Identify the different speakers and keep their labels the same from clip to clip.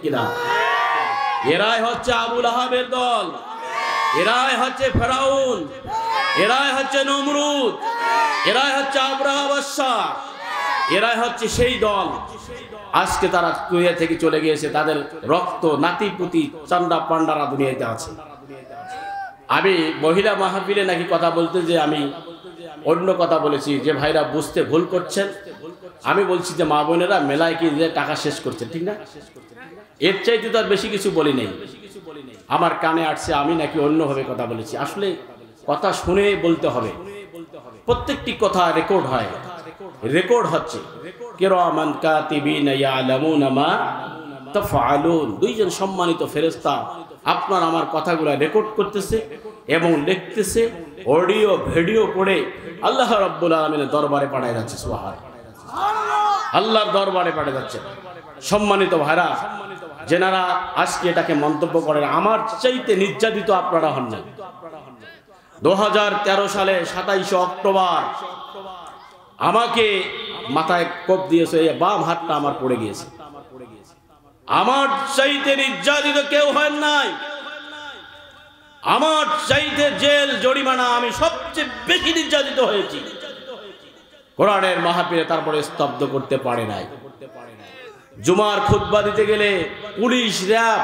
Speaker 1: কিনা? এরাই হচ্ছে আবুল আহাবের দল, এরাই হচ্ছে ফেরাউন, এরাই হচ্ছে নমরুদ, এরাই হচ্ছে আবরাহা বাদশাহ, এরাই হচ্ছে সেই দল। আজকে তারা দুনিয়া থেকে চলে গিয়েছে, তাদের রক্ত নাতিপুতি চান্ডা পান্ডারা দুনিয়াতে আছে। আমি মহিলা মাহফিলে নাকি কথা বলতে যে আমি অন্য কথা বলেছি, যে ভাইরা বুঝতে ভুল করছেন। আমি বলছি যে মা বোনেরা মেলায় কি যে টাকা শেষ করছে, ঠিক না? এর চাইতে তো আর বেশি কিছু বলি নেই। আমার কানে আসছে আমি নাকি অন্যভাবে কথা বলেছি। আসলে কথা শুনে বলতে হবে, প্রত্যেকটি কথা রেকর্ড হয়, রেকর্ড হচ্ছে। কিরামান কাতিবিন ইয়ালামুনা মা তাফআলুন, দুইজন সম্মানিত ফেরেশতা আপনার আমার কথাগুলো রেকর্ড করতেছে এবং লিখতেছে, অডিও ভিডিও করে আল্লাহ রাব্বুল আলামিনের দরবারে পাঠায় যাচ্ছে। সুবহানাল্লাহ, আল্লাহর দরবারে পাঠিয়ে যাচ্ছে। সম্মানিত ভাইরা, যেনারা আজকে এটাকে মন্তব্য করেন, আমার চাইতে নির্যাতিত আপনারা হন না। 2013 সালে 27 অক্টোবর আমাকে মাথায় কোপ দিয়েছে, এই বাম হাতটা আমার পড়ে গিয়েছে। আমার চাইতে নির্যাতিত কেউ হয় নাই। আমার চাইতে জেল জরিমানা আমি সবচেয়ে বেশি নির্যাতিত হয়েছি। কোরআনের মাহফিলে তারপরে স্তব্ধ করতে পারে নাই। জুমার খুতবা দিতে গেলে পুলিশ, র‍্যাব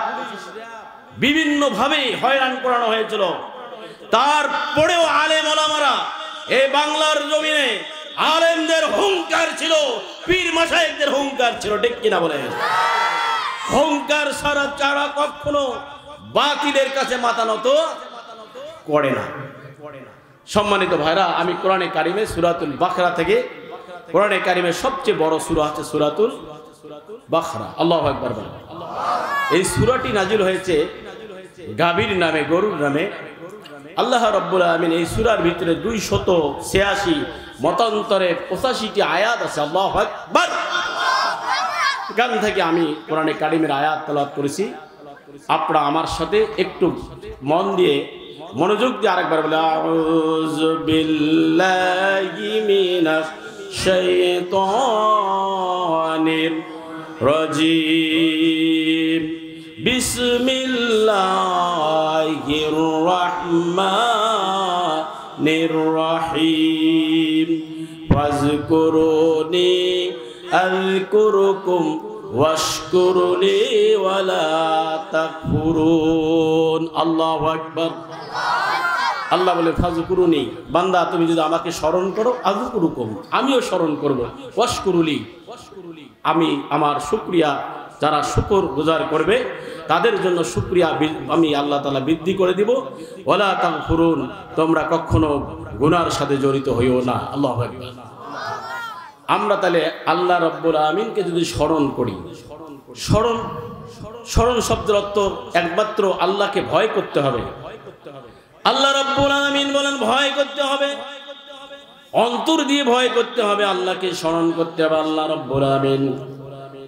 Speaker 1: বিভিন্ন ভাবে হয়রান করানো হয়েছিল। তারপরেও আলেম ওলামারা এই বাংলার জমিনে আলেমদের হুঙ্কার ছিল, পীর মাশায়েখদের হুঙ্কার ছিল, ঠিক কিনা বলেন? হুঙ্কার ছাড়া চারা কখনো বাতিলের কাছে মাথা নত করে না। সম্মানিত ভাইরা, আমি কোরআনে কারিমে সূরাতুল বাকরা থেকে, কোরআনে কারিমের সবচেয়ে বড় সূরা হচ্ছে সূরাতুল বাকরা। আল্লাহু আকবার বলেন। এই সূরাটি নাজিল হয়েছে গাভীর নামে, গরুর নামে। আল্লাহ রাব্বুল আলামিন এই সূরার ভিতরে 286 মতান্তরে 85টি আয়াত আছে। আল্লাহু আকবার। এখান থেকে আমি কোরআনে কারিমের আয়াত তেলাওয়াত করেছি। আপনারা আমার সাথে একটু মন দিয়ে, মনোযোগ দিয়ে আরেকবার বলে, আউযু বিল্লাহি মিনাশ শাইতানির রাজিম, বিসমিল্লাহির রাহমানির রাহিম, ফাযকুরুনি আযকুরুকুম ওয়াশকুরুলি ওয়ালা তাকফুরুন। আল্লাহু আকবার। আল্লাহ বলে, ফাযকুরুনি, বান্দা তুমি যদি আমাকে স্মরণ করো, আযকুরুকুম, আমিও স্মরণ করব, ওয়াশকুরুলি, আমি আমার শুকরিয়া, যারা শুকর গুজার করবে তাদের জন্য শুকরিয়া আমি আল্লাহ তাআলা বৃদ্ধি করে দিব। ওয়ালা তাকফুরুন, তোমরা কখনো গুনার সাথে জড়িত হইও না। আল্লাহু আকবার। আমরা তাহলে আল্লাহ রাব্বুল আমিনকে যদি স্মরণ করি, স্মরণ শব্দের অর্থ একমাত্র আল্লাহকে ভয় করতে হবে। আল্লাহ রাব্বুল আমিন বলেন ভয় করতে হবে, অন্তর দিয়ে ভয় করতে হবে, আল্লাহকে স্মরণ করতে হবে। আল্লাহ রাব্বুল আমিন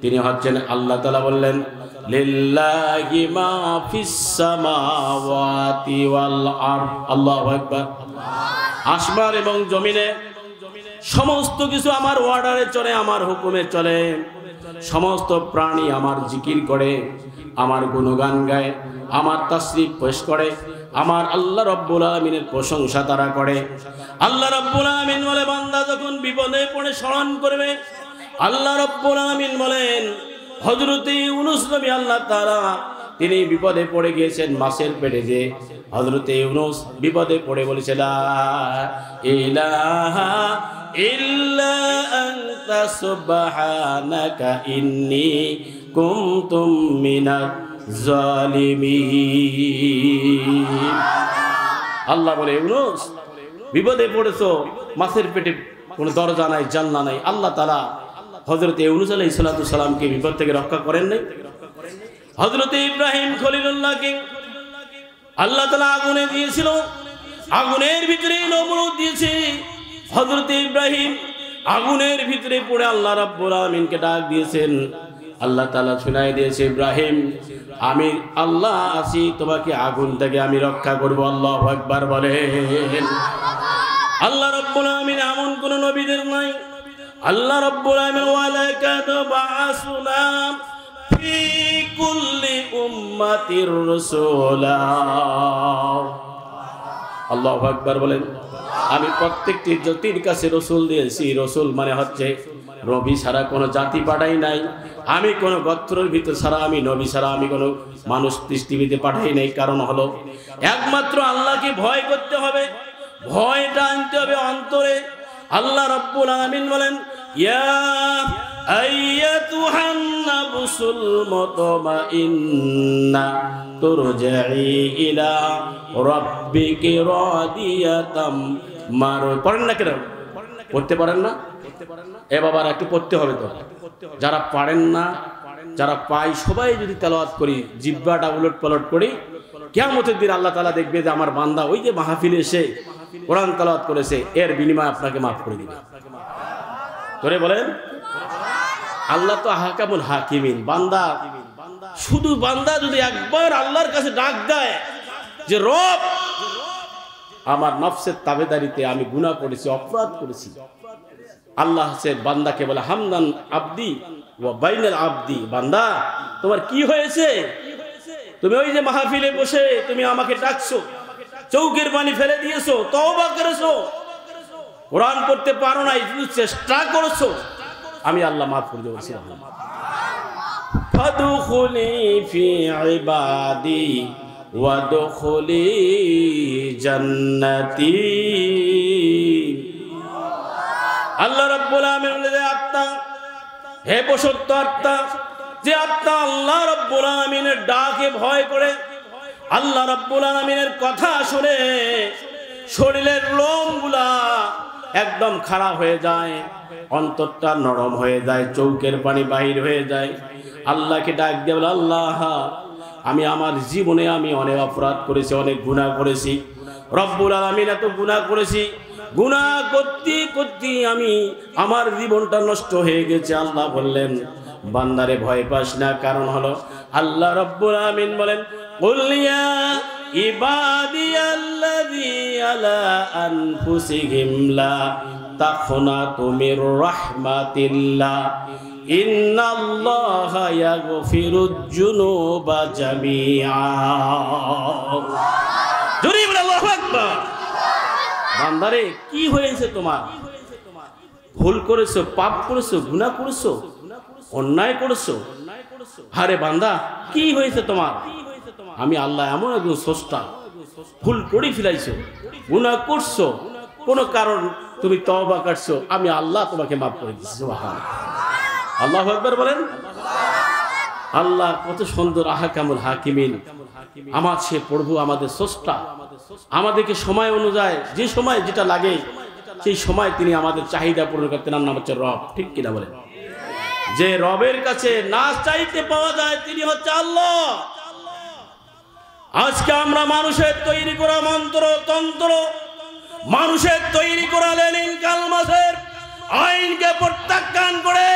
Speaker 1: তিনি হচ্ছেন, আল্লাহ তাআলা বললেন, লিল্লাহি মা ফিস সামাওয়াতি ওয়াল আরদ। আল্লাহু আকবার। আসমান এবং জমিনে সমস্ত কিছু আমার অর্ডারে চলে, আমার হুকুমে চলে। সমস্ত প্রাণী আমার জিকির করে, আমার গুণগান গায়, আমার তাসবিহ পেশ করে, আমার আল্লাহ রাব্বুল আলামিনের প্রশংসা তারা করে। আল্লাহ রাব্বুল আলামিন বলে, বান্দা যখন বিপদে পড়ে স্মরণ করবে, আল্লাহ রাব্বুল আলামিন বলেন, হযরতে ইউনূস নবী আল্লাহ তাআলা তিনি বিপদে পড়ে গিয়েছেন মাছের পেটে। যে হযরতে ইউনূস বিপদে পড়ে বলেছে, লা ইলাহা ইল্লা আনতা সুবহানাকা ইন্নী কুনতু মিনাজ জালিমিন। আল্লাহ বলে, ইউনূস বিপদে পড়েছো, মাছের পেটে কোনো দরজা নাই, জানলা নাই। আল্লাহ তাআলা হযরত ইউনূস আলাইহিস সালামকে বিপদ থেকে রক্ষা করেন নাই? হযরত ইব্রাহিম খলিলুল্লাহকে আল্লাহ তাআলা আগুনে দিয়েছিল, আগুনের ভিতরে নমরুদ দিয়েছে। হযরত ইব্রাহিম আগুনের ভিতরে পড়ে আল্লাহ রাব্বুল আমিনকে ডাক দিয়েছেন। আল্লাহ তাআলা শুনাই দিয়েছে, ইব্রাহিম আমি আল্লাহ আছি, তোমাকে আগুন থেকে আমি রক্ষা করব। আল্লাহু আকবার বলেন। আল্লাহ রাব্বুল আমিন এমন কোন নবীদের নাই। আল্লাহ রাব্বুল আমিন, ওয়া লাকাদ বাআসনা ফি কুল্লি উম্মাতির রাসূলা। আল্লাহু আকবার বলেন। আমি প্রত্যেকটি জাতির কাছে রসুল দিয়েছি। রসুল মানে হচ্ছে নবী ছাড়া কোনো জাতি পাঠাই নাই। আমি কোনো গোত্রের ভিতর ছাড়া, আমি নবী ছাড়া আমি কোনো মানুষ পৃথিবীতে পাঠাই নাই। কারণ হলো একমাত্র আল্লাহকে ভয় করতে হবে, ভয়টা আনতে হবে অন্তরে। আল্লাহ রাব্বুল আলামিন বলেন, ইয়া আইয়াতুহান নাফসুল মুতমাইন্না তুরজাই ইলা রাব্বিকি রাদিয়াতাম মার। পড়েন না কেন? পড়তে পারেন না? এ বাবার একটু পড়তে হবে তো। যারা পারেন না, যারা পাই, সবাই যদি তেলাওয়াত করি, জিহ্বাটা উলট পালট করি, কিয়ামতের দিন আল্লাহ তাআলা দেখবে যে আমার বান্দা ওই যে মাহফিলে এসে কোরআন তেলাওয়াত করেছে, এর বিনিময়ে আপনাকে মাফ করে দিবে। তোরে বলেন, আল্লাহ তো আহকামুল হাকিমিন। বান্দা, শুধু বান্দা যদি একবার আল্লাহর কাছে ডাক দেয় যে রব, আমার নফসের তাবেদারিতে আমি গুনাহ করেছি, অপরাধ করেছি, আল্লাহ সে বান্দাকে বলে হামদান আবদি ওয়া বাইনাল আবদি। বান্দা, তোমার কি হয়েছে? তুমি ওই যে মাহফিলে বসে তুমি আমাকে ডাকছো, চৌকের পানি ফেলে দিয়েছো, তওবা করেছো, কোরআন পড়তে পারো নাই, শুধু চেষ্টা করেছো, আমি আল্লাহ মাফ করে দেব। ফাদখুলি ফি ইবাদি ওয়াদখুলি জান্নাতি। আল্লাহ রাব্বুল আলামিন বলে, আত্মা, হে বসত্ব আত্মা, যে আত্মা আল্লাহ রাব্বুল আলামিনের ডাকে ভয় করে, আল্লাহ রাব্বুল আলামিনের কথা শুনে শরীরের লোমগুলা একদম খাড়া হয়ে যায়, অন্তরটা নরম হয়ে যায়, চৌকের পানি বাহির হয়ে যায়, আল্লাহকে ডাক দিয়ে বলে, আল্লাহ, আমি আমার জীবনে আমি অনেক অপরাধ করেছি, অনেক গুনাহ করেছি, রব্বুল আলামিন এত গুনাহ করেছি, গুনাহ করতে করতে আমি আমার জীবনটা নষ্ট হয়ে গেছে। আল্লাহ বললেন, বান্দারে ভয় পাস না, কারণ হলো আল্লাহ রাব্বুল আলামিন বলেন, কুল ইয়া ইবাদিয়াল্লাযী আলা আনফুসিহিম লা তাখনাতু মির রাহমাতিল্লাহ ইন্নাল্লাহা ইয়াগফিরুয যুনুবা জামিআ। জোরে বলো আল্লাহু আকবার। বান্দারে, কি হয়েছে তোমার? ভুল করেছো, পাপ করেছো, গুনাহ করেছো, অন্যায় করেছো। আরে বান্দা, কি হয়েছে তোমার? আমি আল্লাহ এমন একজন স্রষ্টা, ভুল করে ফেলাইছো, গুনাহ করছো, কোনো কারণ তুমি তওবা করছো, আমি আল্লাহ তোমাকে মাফ করে দিচ্ছি। সুবহানাল্লাহ, আল্লাহু আকবার বলেন। আল্লাহ কত সুন্দর আহকামুল হাকিমিন। আমার সে প্রভু, আমাদের স্রষ্টা, আমাদেরকে সময় অনুযায়ী যে সময় যেটা লাগে সেই সময় তিনি আমাদের চাহিদা পূরণ করতেন। নাম হচ্ছে রব। ঠিক কিনা বলেন? যে রবের কাছে না চাইতে পাওয়া যায় তিনি হচ্ছে আল্লাহ। আজকে আমরা মানুষের তৈরি করা মন্ত্র তন্ত্র, মানুষের তৈরি করা লেনিন কালমাসের আইনকে প্রত্যাখ্যান করে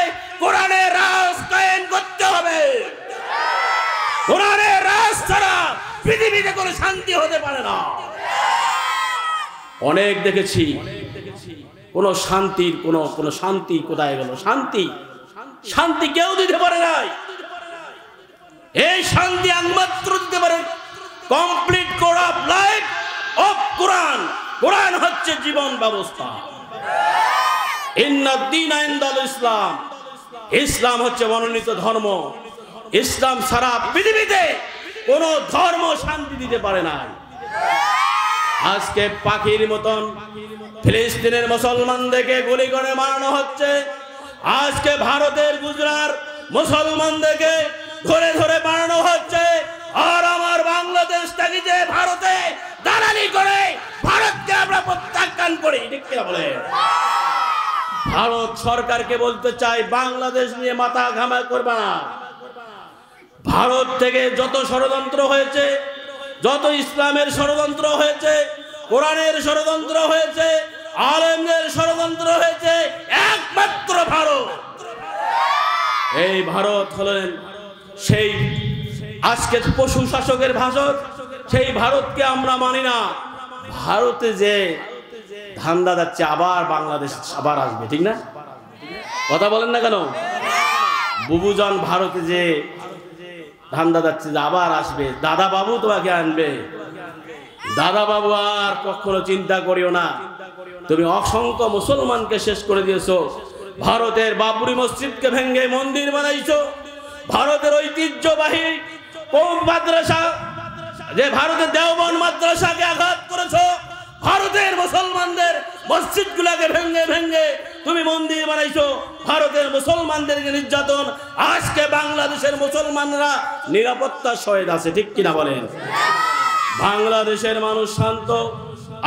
Speaker 1: কোরআনের রাজ কায়েম করতে হবে। কোরআনের রাজ ছাড়া পৃথিবীতে কোনো শান্তি হতে পারে না। অনেক দেখেছি কোন শান্তির কোন শান্তি কোথায় গেল? শান্তি কেউ দিতে পারে নাই। এই শান্তি একমাত্র দিতে পারে complete code of life of Quran. Quran হচ্ছে জীবন ব্যবস্থা। ইন্নাদ দীনা ইনদাল ইসলাম। ইসলাম হচ্ছে মনোনীত ধর্ম। ইসলাম সারা পৃথিবীতে কোন ধর্ম শান্তি দিতে পারে না। আজকে পাখির মতন ফিলিস্তিনের মুসলমানদেরকে গুলি করে মারানো হচ্ছে। আজকে ভারতের গুজরাট মুসলমানদেরকে ধরে ধরে মারানো হচ্ছে। আর আমার বাংলাদেশ থেকে যে ভারতে দালালি করে ভারতকে আমরা প্রত্যাখ্যান করি। ঠিক কি বলে? ভারত সরকারকে বলতে চাই, বাংলাদেশ নিয়ে মাথা ঘামা করবে না। ভারত থেকে যত ষড়যন্ত্র হয়েছে, যত ইসলামের ষড়যন্ত্র হয়েছে, কোরআনের ষড়যন্ত্র হয়েছে, আলেমদের ষড়যন্ত্র হয়েছে, একমাত্র ভারত। এই ভারত হলেন সেই আজকে পশু শাসকের ভাষণ। সেই ভারতকে আমরা মানি না। ভারতে যে ধান্দা যাচ্ছে, আবার বাংলাদেশ আবার আসবে। ঠিক না? কথা বলেন না কেন? বুবুজান ভারতে যে ধান্দা যাচ্ছে যে আবার আসবে, দাদা বাবু তোমাকে আনবে। দাদা বাবু আর কখনো চিন্তা করিও না, তুমি অসংখ্য মুসলমানকে শেষ করে দিয়েছো। ভারতের বাবরি মসজিদকে ভেঙে মন্দির বানাইছো, ভারতের ঐতিহ্যবাহী মাদ্রাসা, যে ভারতের দেওবন্দ মাদ্রাসাকে আঘাত করেছো, ভারতের মুসলমানদের মসজিদগুলোকে ভেঙে ভেঙে তুমি মন্দির বানাইছো, ভারতের মুসলমানদেরকে নির্যাতন। আজকে বাংলাদেশের মুসলমানরা নিরাপত্তার সহিত আছে, ঠিক কিনা বলেন? বাংলাদেশের মানুষ শান্ত,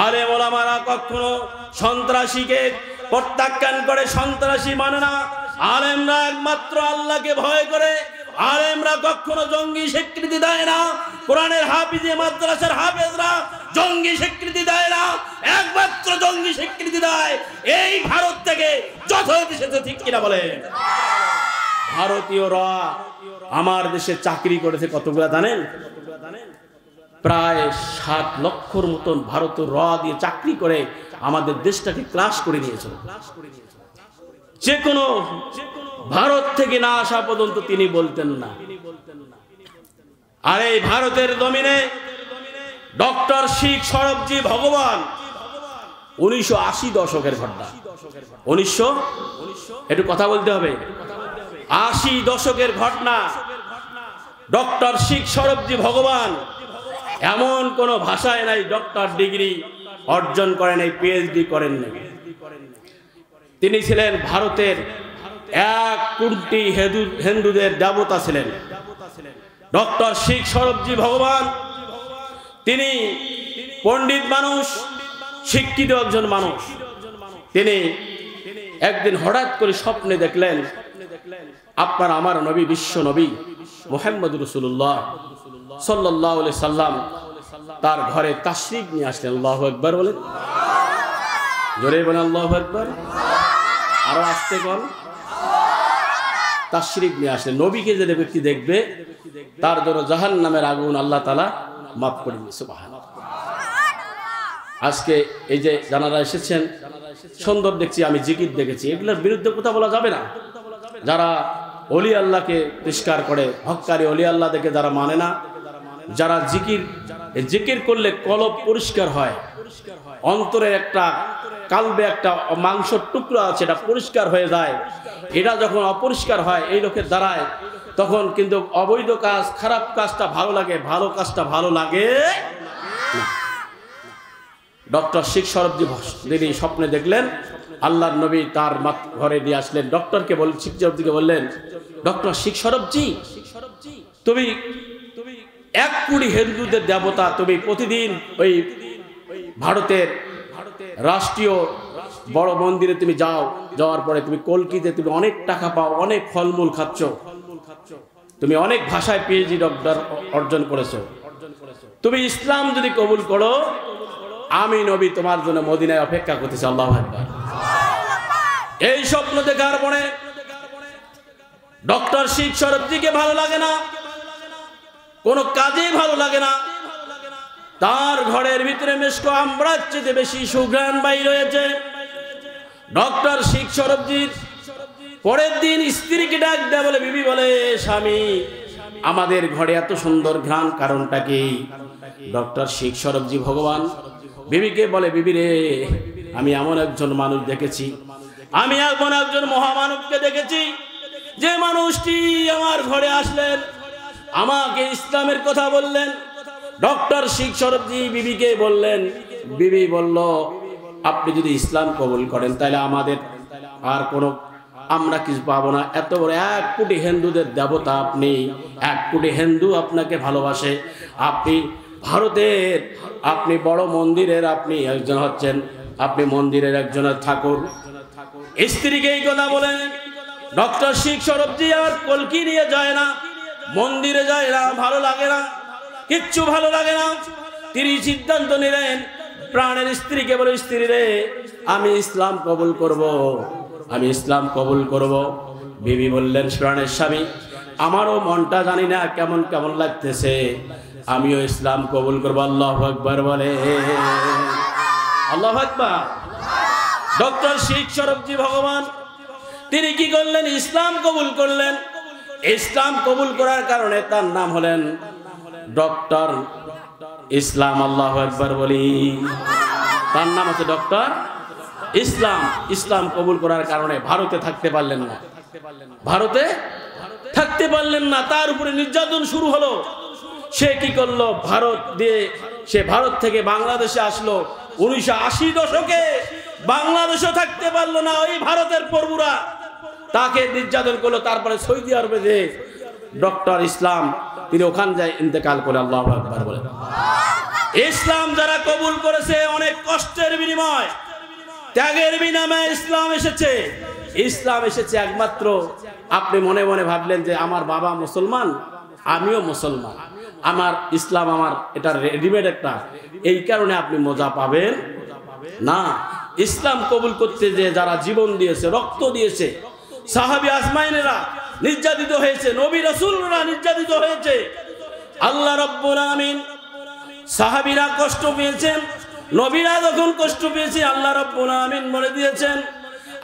Speaker 1: আলেম ওলামারা কখনো সন্ত্রাসীকে প্রত্যাখ্যান করে, সন্ত্রাসী মানে না। আলেমরা একমাত্র আল্লাহকে ভয় করে, আলেমরা কখনো জঙ্গি স্বীকৃতি দেয় না। কোরআনের হাফিজে মাদ্রাসার হাফেজরা জঙ্গি স্বীকৃতি দেয় না, একমাত্র জঙ্গি স্বীকৃতি দেয় এই ভারত থেকে যত এসেছে, ঠিক কিনা বলে? ভারতীয়রা আমার দেশে চাকরি করেছে কতগুলা জানেন? প্রায় 7 লক্ষর মতন ভারতীয় র দিয়ে চাকরি করে আমাদের দেশটাকে ক্লাস করে নিয়েছে। যে কোনো ভারত থেকে না আসা পর্যন্ত তিনি বলতেন না। আর এই ভারতের জমিনে ডক্টর শিখ সরবজি ভগবান 1980 দশকের ঘটনা, 1900 একটু কথা বলতে হবে, 80 দশকের ঘটনা। ডক্টর শিখ সরবজি ভগবান এমন কোন ভাষায় নাই ডক্টর ডিগ্রি অর্জন করেন নাই, পিএইচডি করেন নাই। তিনি ছিলেন ভারতের 1 কোটি হিন্দুদের দেবতা ছিলেন ডক্টর শিখ সরবজি ভগবান। তিনি পণ্ডিত মানুষ, শিক্ষিত একজন মানুষ। তিনি একদিন হঠাৎ করে স্বপ্নে দেখলেন আপনার আমার নবী, বিশ্ব নবী মুহাম্মদ রাসূলুল্লাহ সাল্লাল্লাহু আলাইহি সাল্লাম তার ঘরে তাশরীফ নিয়ে আসলেন। আল্লাহু আকবার বলেন, জোরে বলেন আল্লাহু আকবার, আরো আস্তে বল। তাশরীফ নিয়ে আসলেন। নবীকে যে ব্যক্তি দেখবে তার জন্য জাহান্নামের আগুন আল্লাহ তাআলা মাফ করে দিয়েছে। সুবহানাল্লাহ। আজকে এই যে জানারা এসেছেন, সুন্দর দেখছি, আমি জিকির দেখেছি, এগুলোর বিরুদ্ধে কথা বলা যাবে না। যারা ওলি আল্লাহকে তিরস্কার করে, হক্কারি ওলি আল্লাহ দেখে যারা মানে না, যারা জিকির করলে কলব পরিষ্কার হয়, অন্তরের একটা কালবে একটা মাংসের টুকরা আছে, এটা পরিষ্কার হয়ে যায়। এটা যখন অপরিষ্কার হয় এই লোকের দ্বারায়, তখন কিন্তু অবৈধ কাজ, খারাপ কাজটা ভালো লাগে, ভালো কাজটা ভালো লাগে না। ডক্টর শিখ সরবজি তিনি স্বপ্নে দেখলেন আল্লাহর নবী তার ঘরে দিয়ে আসলেন। ডক্টরকে বললেন, শিখ সরবজিকে বললেন, ডক্টর শিখ সরবজি, তুমি 1 কোটি হিন্দুদের দেবতা, তুমি প্রতিদিন ওই ভারতের রাষ্ট্রীয় বড় মন্দিরে তুমি যাও, যাওয়ার পরে তুমি কলকিতে তুমি অনেক টাকা পাও, অনেক ফলমূল খাচ্ছ, তুমি অনেক ভাষায় পিএইচডি ডক্টর অর্জন করেছো, তুমি ইসলাম যদি কবুল করো, আমি নবী তোমার জন্য মদিনায় অপেক্ষা করতেছি। আল্লাহু আকবার। এই স্বপ্ন দেখার পরে ডক্টর শিখ সরবজিকে ভালো লাগে না, কোনো কাজেই ভালো লাগে না। তার ঘরের ভিতরে মেশকো আমরার চেয়ে বেশি সুঘ্রাণ বাইর হয়েছে। ডক্টর শিখ সরবজির পরের দিন স্ত্রীকে ডাক দেয়, বলে বিবি, বলে স্বামী আমাদের ঘরে এত সুন্দর ঘ্রাণ, কারণটা কি? ডক্টর শিখ সরবজি ভগবান বিবিকে বলে, বিবি রে, আমি এমন একজন মানুষ দেখেছি, আমি এমন একজন মহামানবকে দেখেছি, যে মানুষটি আমার ঘরে আসলেন, আমাকে ইসলামের কথা বললেন। ডক্টর শিখ সরবজি বিবিকে বললেন, বিবি বলল, আপনি যদি ইসলাম কবুল করেন তাহলে আমাদের আর কোনো, আমরা কিছু পাবো না। এত বড় 1 কোটি হিন্দুদের দেবতা আপনি, 1 কোটি হিন্দু আপনাকে ভালোবাসে, আপনি ভারতের, আপনি বড় মন্দিরের আপনি একজন হচ্ছেন, আপনি মন্দিরের একজনের ঠাকুর। স্ত্রীকে এই কথা বলেন। ডক্টর শিখ সরবজি আর কলকি নিয়ে যায় না, মন্দিরে যায় না, ভালো লাগে না, কিচ্ছু ভালো লাগে না। তিনি সিদ্ধান্ত নিলেন, প্রাণের স্ত্রীকে বলে, স্ত্রী রে, আমি ইসলাম কবুল করব, আমি ইসলাম কবুল করব। বিবি বললেন, প্রাণের স্বামী, আমারও মনটা জানি না কেমন কেমন লাগতেছে, আমিও ইসলাম কবুল করব। আল্লাহু আকবার বলে, আল্লাহু আকবার। ডক্টর শিখ সরবজি ভগবান তিনি কি করলেন? ইসলাম কবুল করলেন। ইসলাম কবুল করার কারণে তার নাম হলেন ডক্টর ইসলাম। আল্লাহু আকবার বলি। তার নাম হচ্ছে ডক্টর ইসলাম। ইসলাম কবুল করার কারণে ভারতে থাকতে পারলেন না, ভারতে থাকতে পারলেন না। তার উপরে নির্যাতন শুরু হলো। সে কি করলো? ভারত থেকে বাংলাদেশে আসলো 1980 দশকে। বাংলাদেশে থাকতে পারলো না, ওই ভারতের প্রভুরা তাকে নির্যাতন করলো। তারপরে সৌদি আরবে যে ডক্টর ইসলাম, তিনি ওখান যায় ইন্তেকাল করে। আল্লাহু আকবার বলেন। ইসলাম যারা কবুল করেছে অনেক কষ্টের বিনিময়, ত্যাগের বিনিময়ে ইসলাম এসেছে। ইসলাম এসেছে একমাত্র আপনি মনে মনে ভাবলেন যে আমার বাবা মুসলমান, আমিও মুসলমান, আমার ইসলাম আমার এটা রেডিমেড একটা, এই কারণে আপনি মজা পাবেন না। ইসলাম কবুল করতে যে যারা জীবন দিয়েছে, রক্ত দিয়েছে, সাহাবী আজমাইনেরা নির্যাতিত হয়েছে, নবী রাসূলরা নির্যাতিত হয়েছে। আল্লাহ রাব্বুল আলামিন, সাহাবীরা কষ্ট পেয়েছেন, নবীরা যখন কষ্ট পেয়েছে আল্লাহ রাব্বুল আলামিন বলে দিয়েছেন।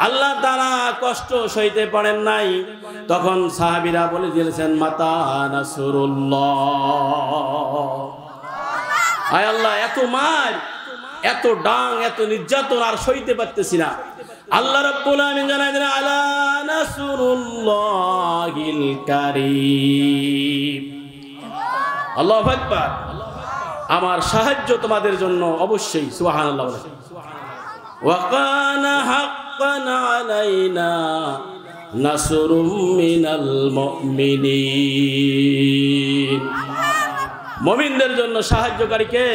Speaker 1: আল্লাহ তাআলা কষ্ট সইতে পারেন নাই, তখন সাহাবীরা বলে দিয়েছেন মাতা নাসরুল্লাহ। আয় আল্লাহ, এত মার, এত ডাং, এত নির্যাতন আর সইতে পারতেছি না। আল্লাহ রাব্বুল আলামিন জানায় দেন আলা নাসরুল্লাহিল কারীম। আল্লাহু আকবার। আমার সাহায্য তোমাদের জন্য অবশ্যই। সুবহানাল্লাহ। ওয়া কানা হাক্কান আলাইনা নাসরুম মিনাল মুমিনিন। মুমিনদের জন্য সাহায্যকারী কে?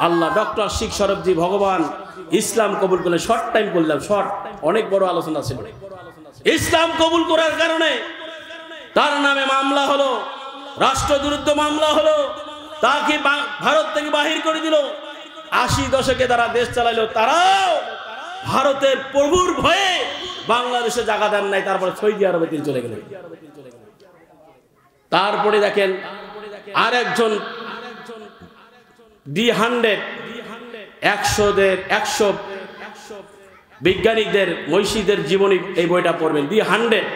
Speaker 1: আল্লাহ। ডক্টর শেখ সরবজি ভগবান ইসলাম কবুল করলে, শর্ট টাইম করলাম, শর্ট, অনেক বড় আলোচনা ছিল। ইসলাম কবুল করার কারণে তার নামে মামলা হলো, রাষ্ট্রবিরুদ্ধ মামলা হলো, তাকে ভারত থেকে বাহির করে দিল। 80 দশকে যারা দেশ চালাইলো তারাও ভারতের প্রভুর ভয়ে বাংলাদেশে জায়গা দেন নাই। তারপরে সৌদি আরবে তিনি চলে গেলেন। তারপরে দেখেন আরেকজন D100 100 বিজ্ঞানীদের, মনীষীদের জীবনী, এই বইটা পড়বেন। D100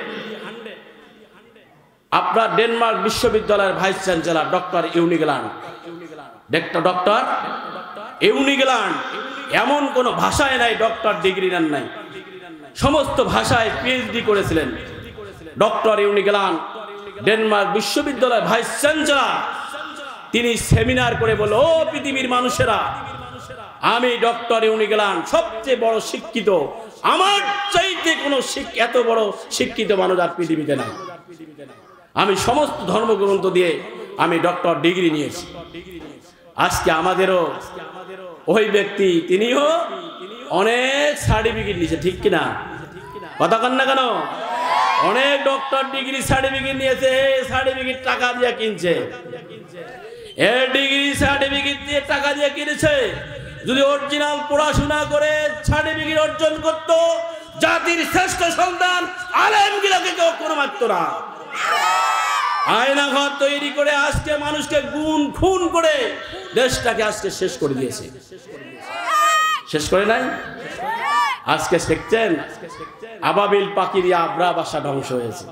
Speaker 1: আপনার ডেনমার্ক বিশ্ববিদ্যালয়ের ভাইস চ্যান্সেলর ডক্টর ইউনিগ্ল্যান্ড। ডক্টর ইউনিগ্ল্যান্ড এমন কোন ভাষায় নাই ডক্টর ডিগ্রি নেন নাই, সমস্ত ভাষায় PhD করেছিলেন। ডক্টর ইউনিগ্ল্যান্ড ডেনমার্ক বিশ্ববিদ্যালয়ের ভাইস চ্যান্সেলর, তিনি সেমিনার করে বলল, ও পৃথিবীর মানুষেরা, আমি ডক্টর ইউনিগ্ল্যান্ড সবচেয়ে বড় শিক্ষিত, আমার চাইতে কোনো এত বড় শিক্ষিত মানুষ আর পৃথিবীতে নাই। আমি সমস্ত ধর্মগ্রন্থ দিয়ে আমি ডক্টর ডিগ্রি নিয়েছি। আজকে আমাদেরও ওই ব্যক্তি, তিনিও অনেক সার্টিফিকেট নিয়েছে, ঠিক কিনা? কথা কন না কেন? অনেক ডক্টর ডিগ্রি সার্টিফিকেট নিয়েছে। সার্টিফিকেট টাকা দিয়ে কিনছে, এর ডিগ্রি সার্টিফিকেট দিয়ে টাকা দিয়ে কিনেছে। যদি অরিজিনাল পড়াশোনা করে সার্টিফিকেট অর্জন করত, জাতির শ্রেষ্ঠ সন্তান আলেমগুলোকে কেউ কোনো মারত না। আয়নাঘর তৈরি করে আজকে মানুষকে গুণ খুন করে দেশটাকে আজকে শেষ করে দিয়েছে। শেষ করে নাই? আজকে দেখছেন আবাবিল পাখি দিয়ে আবরা বাসা ধ্বংস হয়েছে।